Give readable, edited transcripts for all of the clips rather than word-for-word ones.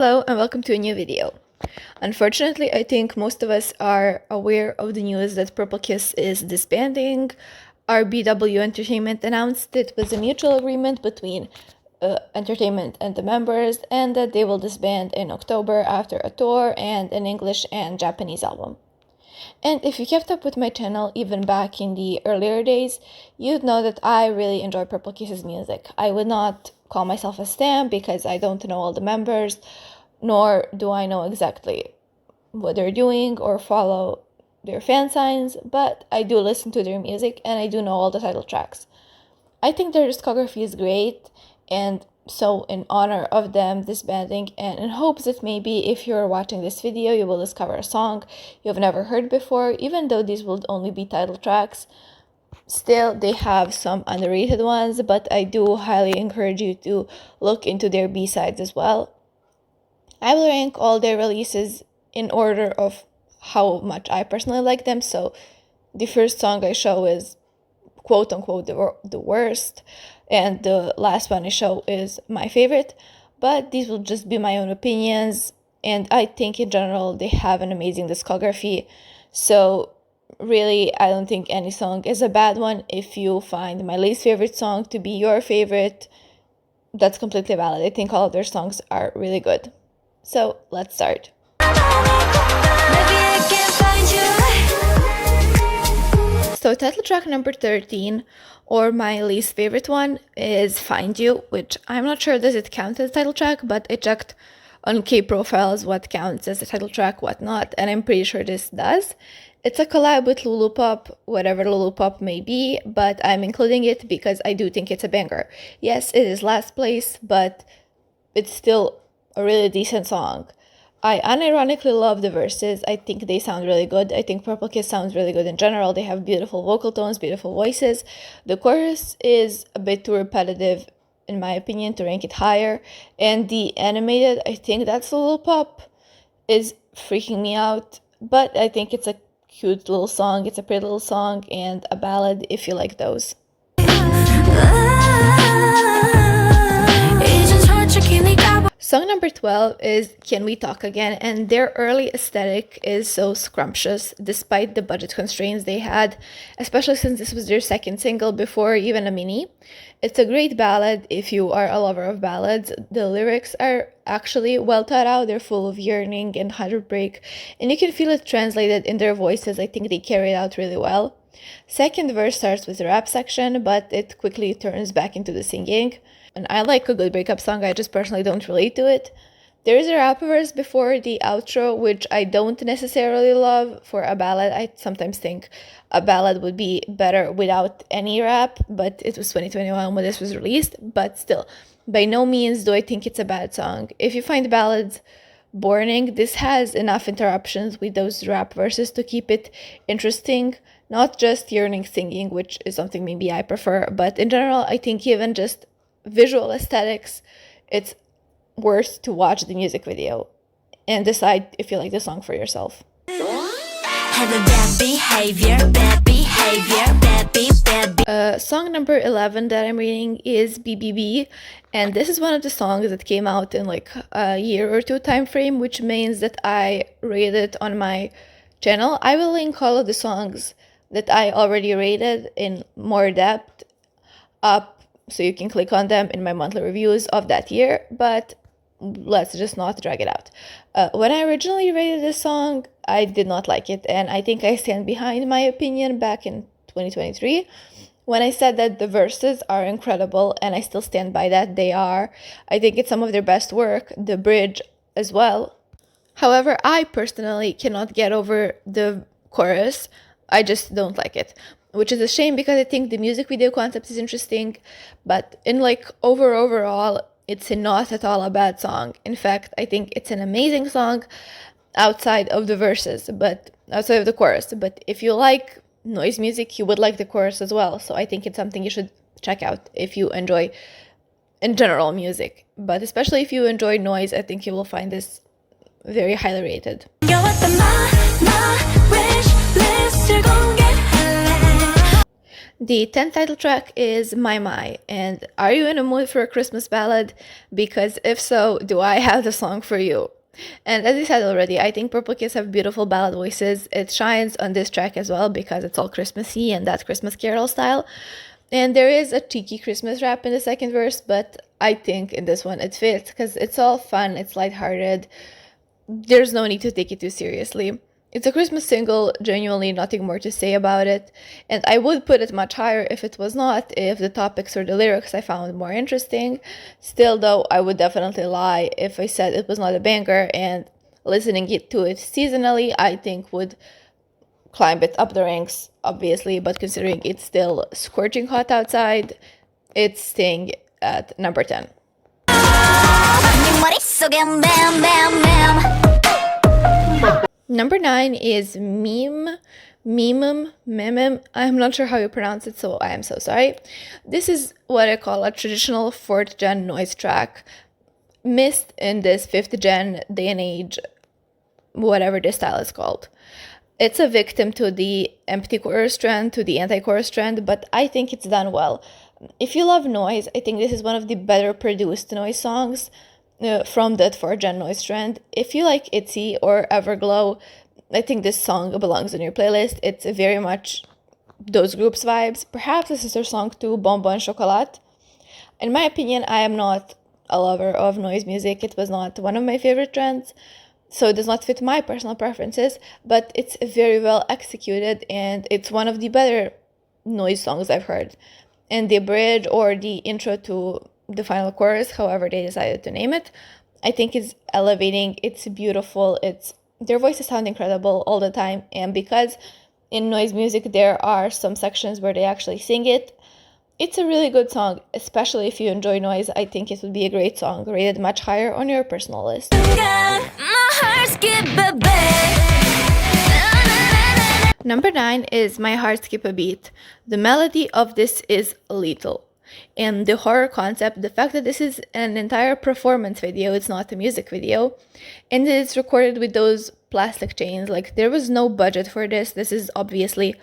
Hello and welcome to a new video. Unfortunately, I think most of us are aware of the news that Purple Kiss is disbanding. RBW Entertainment announced it was a mutual agreement between Entertainment and the members, and that they will disband in October after a tour and an English and Japanese album. And if you kept up with my channel even back in the earlier days, you'd know that I really enjoy Purple Kiss's music. I would not call myself a stan because I don't know all the members, nor do I know exactly what they're doing or follow their fan signs, but I do listen to their music and I do know all the title tracks. I think their discography is great, and so in honor of them disbanding and in hopes that maybe if you're watching this video you will discover a song you've never heard before, even though these will only be title tracks, still they have some underrated ones, but I do highly encourage you to look into their B-sides as well. I will rank all their releases in order of how much I personally like them, so the first song I show is quote-unquote the worst, and the last one I show is my favorite, but these will just be my own opinions, and I think in general they have an amazing discography, so really I don't think any song is a bad one. If you find my least favorite song to be your favorite, that's completely valid. I think all of their songs are really good. So let's start. So title track number 13, or my least favorite one, is Find You, which I'm not sure does it count as a title track, but I checked on K-Profiles what counts as a title track, what not, and I'm pretty sure this does. It's a collab with Lulupop, whatever Lulupop may be, but I'm including it because I do think it's a banger. Yes, it is last place, but it's still a really decent song. I unironically love the verses. I think they sound really good. I think Purple Kiss sounds really good in general. They have beautiful vocal tones, beautiful voices. The chorus is a bit too repetitive, in my opinion, to rank it higher. And the animated, I think that's Lulupop, is freaking me out. But I think it's a cute little song. It's a pretty little song and a ballad if you like those. Song number 12 is Can We Talk Again, and their early aesthetic is so scrumptious despite the budget constraints they had, especially since this was their second single before even a mini. It's a great ballad if you are a lover of ballads. The lyrics are actually well thought out. They're full of yearning and heartbreak, and you can feel it translated in their voices. I think they carry it out really well. Second verse starts with the rap section, but it quickly turns back into the singing. And I like a good breakup song, I just personally don't relate to it. There is a rap verse before the outro, which I don't necessarily love for a ballad. I sometimes think a ballad would be better without any rap, but it was 2021 when this was released. But still, by no means do I think it's a bad song. If you find ballads boring, this has enough interruptions with those rap verses to keep it interesting. Not just yearning singing, which is something maybe I prefer, but in general, I think even just visual aesthetics, it's worth to watch the music video and decide if you like the song for yourself. Song number 11 that I'm reading is BBB, and this is one of the songs that came out in like a year or two time frame, which means that I rated it on my channel. I will link all of the songs that I already rated in more depth up, so you can click on them in my monthly reviews of that year, but let's just not drag it out. When I originally rated this song, I did not like it, and I think I stand behind my opinion back in 2023 when I said that the verses are incredible, and I still stand by that. They are. I think it's some of their best work, the bridge as well. However, I personally cannot get over the chorus. I just don't like it, which is a shame because I think the music video concept is interesting, but in like overall, it's not at all a bad song. In fact, I think it's an amazing song outside of the verses, but outside of the chorus. But if you like noise music, you would like the chorus as well. So I think it's something you should check out if you enjoy in general music, but especially if you enjoy noise, I think you will find this very highly rated. The 10th title track is My, and are you in a mood for a Christmas ballad? Because if so, do I have the song for you? And as I said already, I think Purple Kiss have beautiful ballad voices. It shines on this track as well because it's all Christmassy and that Christmas carol style. And there is a cheeky Christmas rap in the second verse, but I think in this one it fits because it's all fun, it's lighthearted. There's no need to take it too seriously. It's a Christmas single, genuinely nothing more to say about it, and I would put it much higher if it was not, if the topics or the lyrics I found more interesting. Still, though, I would definitely lie if I said it was not a banger, and listening to it seasonally, I think would climb it up the ranks, obviously, but considering it's still scorching hot outside, it's staying at number 10. Number 9 is Memem. I'm not sure how you pronounce it, so I am so sorry. This is what I call a traditional 4th gen noise track, missed in this 5th gen day and age, whatever this style is called. It's a victim to the empty chorus trend, to the anti-chorus trend, but I think it's done well. If you love noise, I think this is one of the better produced noise songs from that 4th gen noise trend. If you like ITZY or Everglow, I think this song belongs on your playlist. It's very much those groups' vibes. Perhaps a sister song to Bonbon Chocolat. In my opinion, I am not a lover of noise music. It was not one of my favorite trends, so it does not fit my personal preferences, but it's very well executed and it's one of the better noise songs I've heard. And the bridge or the intro to the final chorus, however they decided to name it, I think is elevating. It's beautiful. Their voices sound incredible all the time, and because in noise music there are some sections where they actually sing it, it's a really good song, especially if you enjoy noise. I think it would be a great song, rated much higher on your personal list. Number 9 is My Heart Skip a Beat. The melody of this is lethal. And the horror concept, the fact that this is an entire performance video, it's not a music video, and it's recorded with those plastic chains, like there was no budget for this. This is obviously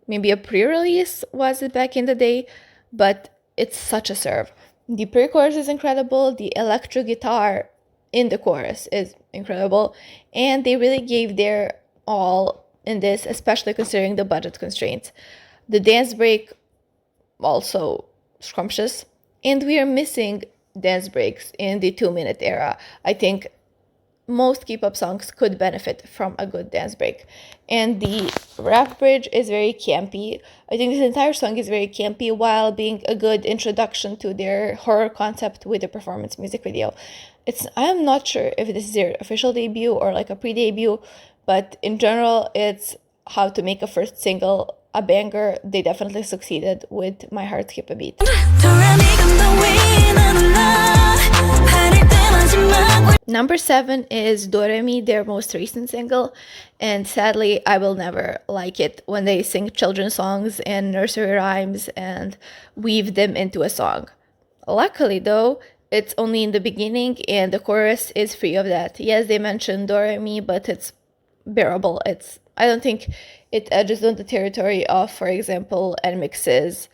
maybe a pre-release, was it back in the day, but it's such a serve. The pre-chorus is incredible, the electric guitar in the chorus is incredible, and they really gave their all in this, especially considering the budget constraints. The dance break also scrumptious, and we are missing dance breaks in the 2-minute era. I think most K-pop songs could benefit from a good dance break. And the rap bridge is very campy. I think this entire song is very campy while being a good introduction to their horror concept with the performance music video. I'm not sure if this is their official debut or like a pre-debut, but in general, it's how to make a first single a banger. They definitely succeeded with My Heart Skip a Beat. Number 7 is Doremi, their most recent single, and sadly I will never like it when they sing children's songs and nursery rhymes and weave them into a song. Luckily though, it's only in the beginning and the chorus is free of that. Yes, they mention Doremi, but it's bearable. I don't think it edges on the territory of, for example, NMIX's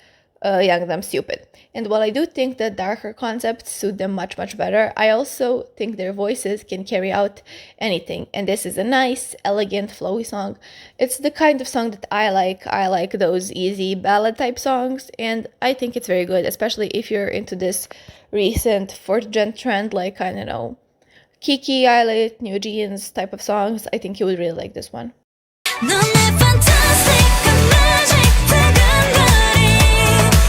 Young Dumb Stupid. And while I do think that darker concepts suit them much, much better, I also think their voices can carry out anything. And this is a nice, elegant, flowy song. It's the kind of song that I like. I like those easy ballad type songs, and I think it's very good, especially if you're into this recent 4th gen trend, like, I don't know, Kiki, Eyelet, New Jeans type of songs. I think you would really like this one.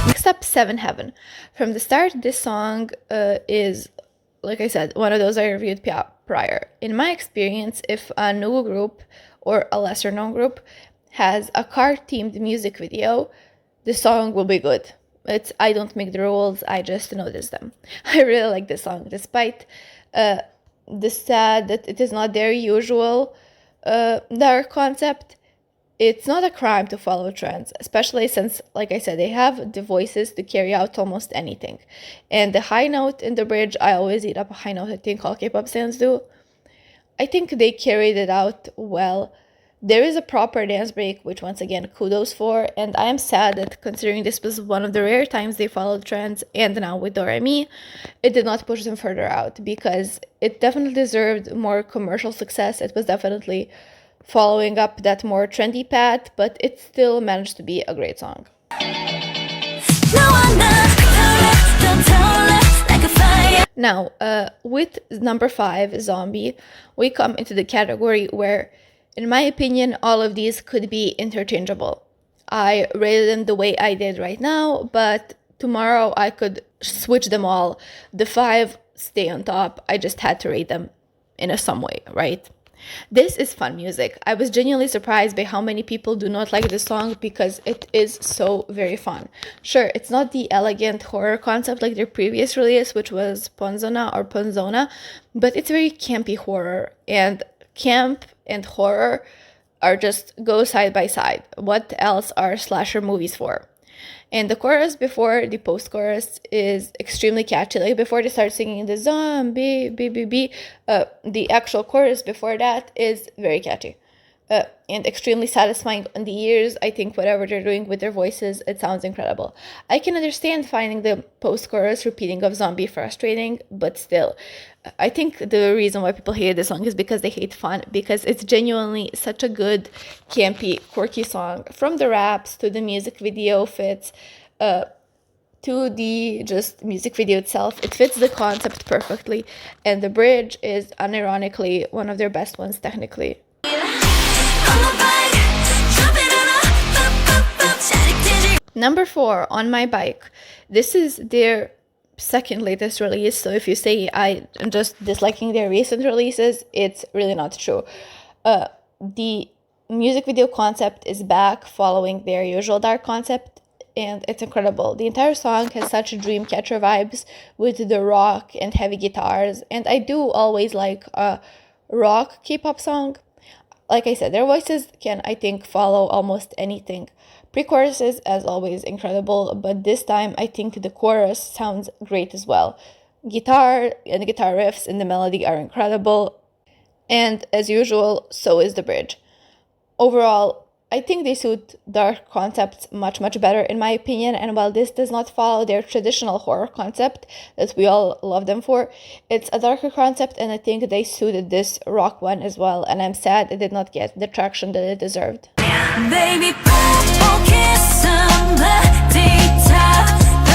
Next up, Seven Heaven. From the start, this song is, like I said, one of those I reviewed prior. In my experience, if a new group or a lesser known group has a car-themed music video, the song will be good. I don't make the rules, I just notice them. I really like this song, despite the sad that it is not their usual dark concept. It's not a crime to follow trends, especially since, like I said, they have the voices to carry out almost anything. And the high note in the bridge, I always eat up a high note, I think all K-pop fans do. I think they carried it out well. There is a proper dance break, which once again, kudos for, and I am sad that considering this was one of the rare times they followed trends, and now with Doremi, it did not push them further out, because it definitely deserved more commercial success. It was definitely following up that more trendy path, but it still managed to be a great song. Now, with number 5, Zombie, we come into the category where, in my opinion, all of these could be interchangeable. I rated them the way I did right now, but tomorrow I could switch them all. The 5 stay on top. I just had to rate them in some way, right? This is fun music. I was genuinely surprised by how many people do not like this song because it is so very fun. Sure, it's not the elegant horror concept like their previous release, which was Ponzona, but it's very campy horror, and camp and horror are just go side by side. What else are slasher movies for? And the chorus before the post-chorus is extremely catchy. Like before they start singing the zombie, the actual chorus before that is very catchy. And extremely satisfying on the ears. I think whatever they're doing with their voices, it sounds incredible. I can understand finding the post-chorus repeating of zombie frustrating, but still, I think the reason why people hate this song is because they hate fun, because it's genuinely such a good, campy, quirky song. From the raps to the music video fits, to the just music video itself. It fits the concept perfectly, and the bridge is unironically one of their best ones technically. Number 4, On My Bike. This is their second latest release, so if you say I am just disliking their recent releases, it's really not true. The music video concept is back following their usual dark concept, and it's incredible. The entire song has such dreamcatcher vibes with the rock and heavy guitars, and I do always like a rock K-pop song. Like I said, their voices can, I think, follow almost anything. Pre-choruses, as always, incredible, but this time I think the chorus sounds great as well. Guitar and guitar riffs in the melody are incredible, and as usual, so is the bridge. Overall, I think they suit dark concepts much better in my opinion, and while this does not follow their traditional horror concept that we all love them for, it's a darker concept, and I think they suited this rock one as well, and I'm sad it did not get the traction that it deserved. Baby,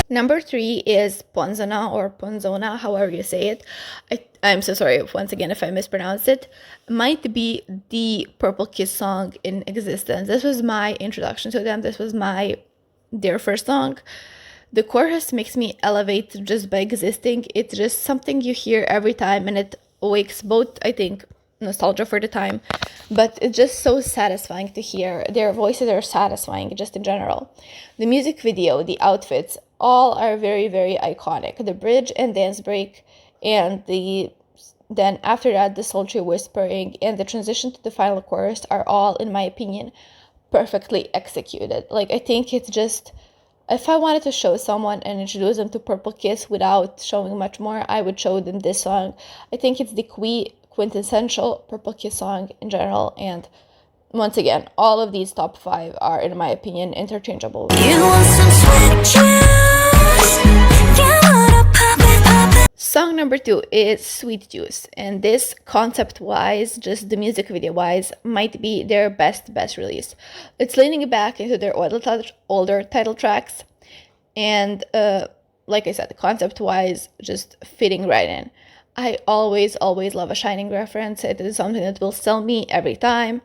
Number 3 is Ponzona or Ponzona, however you say it. I'm so sorry once again if I mispronounce it. Might be the Purple Kiss song in existence. This was my introduction to them. This was their first song. The chorus makes me elevate just by existing. It's just something you hear every time, and it awakes both, I think, nostalgia for the time, but it's just so satisfying to hear. Their voices are satisfying just in general. The music video, the outfits, all are very iconic. The bridge and dance break, and then after that the sultry whispering and the transition to the final chorus are all, in my opinion, perfectly executed. Like, I think it's just, if I wanted to show someone and introduce them to Purple Kiss without showing much more, I would show them this song. I think it's the quintessential Purple Kiss song in general, and once again, all of these top 5 are, in my opinion, interchangeable. Song number 2 is Sweet Juice, and this, concept-wise, just the music video-wise, might be their best release. It's leaning back into their older title tracks, and like I said, concept-wise, just fitting right in. I always love a Shining reference. It is something that will sell me every time.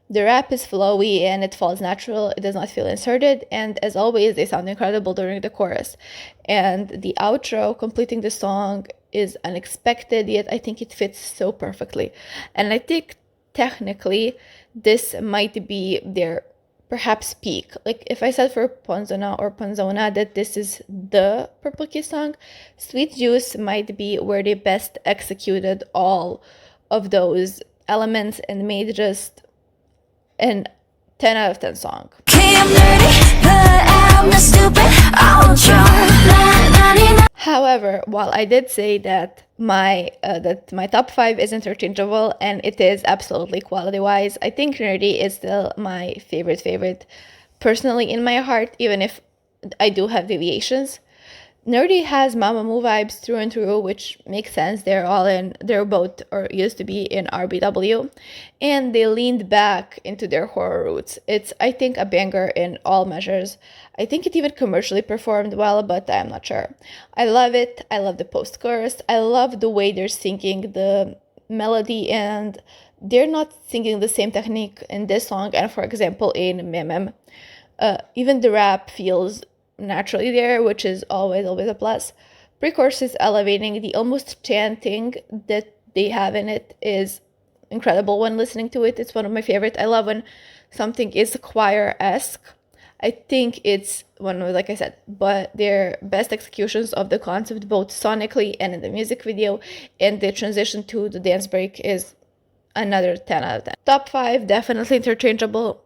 The rap is flowy and it falls natural. It does not feel inserted. And as always, they sound incredible during the chorus. And the outro completing the song is unexpected, yet I think it fits so perfectly. And I think technically this might be their perhaps peak. Like, if I said for Ponzona that this is the Purple Kiss song, Sweet Juice might be where they best executed all of those elements and made just an 10 out of 10 song. Okay, I'm nerdy, but I'm not stupid, I want your. However, while I did say that my top 5 is interchangeable and it is absolutely quality wise, I think Nerdy is still my favorite personally in my heart, even if I do have deviations. Nerdy has Mamamoo vibes through and through, which makes sense. They're both or used to be in RBW, and they leaned back into their horror roots. It's, I think, a banger in all measures. I think it even commercially performed well, but I'm not sure. I love it. I love the post chorus. I love the way they're singing the melody, and they're not singing the same technique in this song and, for example, in Mimim. Even the rap feels naturally there, which is always a plus. Pre-chorus is elevating. The almost chanting that they have in it is incredible when listening to it. It's one of my favorites. I love when something is choir-esque. I think it's one of, like I said, but their best executions of the concept, both sonically and in the music video, and the transition to the dance break is another 10 out of 10. Top 5, definitely interchangeable.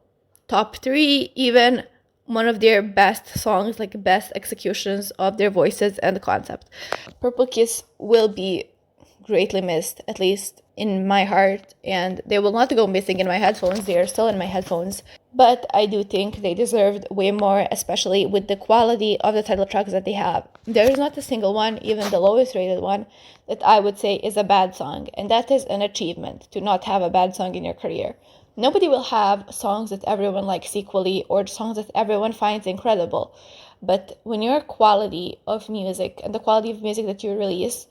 Top 3, even one of their best songs, like best executions of their voices and the concept. Purple Kiss will be greatly missed, at least in my heart, and they will not go missing in my headphones. They are still in my headphones, but I do think they deserved way more, especially with the quality of the title tracks that they have. There is not a single one, even the lowest rated one, that I would say is a bad song, and that is an achievement, to not have a bad song in your career. Nobody will have songs that everyone likes equally or songs that everyone finds incredible. But when your quality of music and the quality of music that you release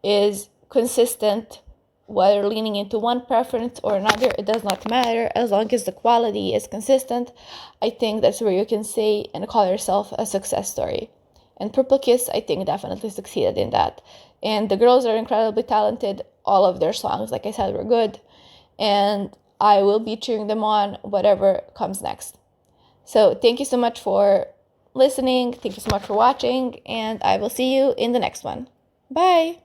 is consistent, whether leaning into one preference or another, it does not matter. As long as the quality is consistent, I think that's where you can say and call yourself a success story. And Purple Kiss, I think, definitely succeeded in that. And the girls are incredibly talented. All of their songs, like I said, were good. And I will be cheering them on whatever comes next. So thank you so much for listening. Thank you so much for watching. And I will see you in the next one. Bye.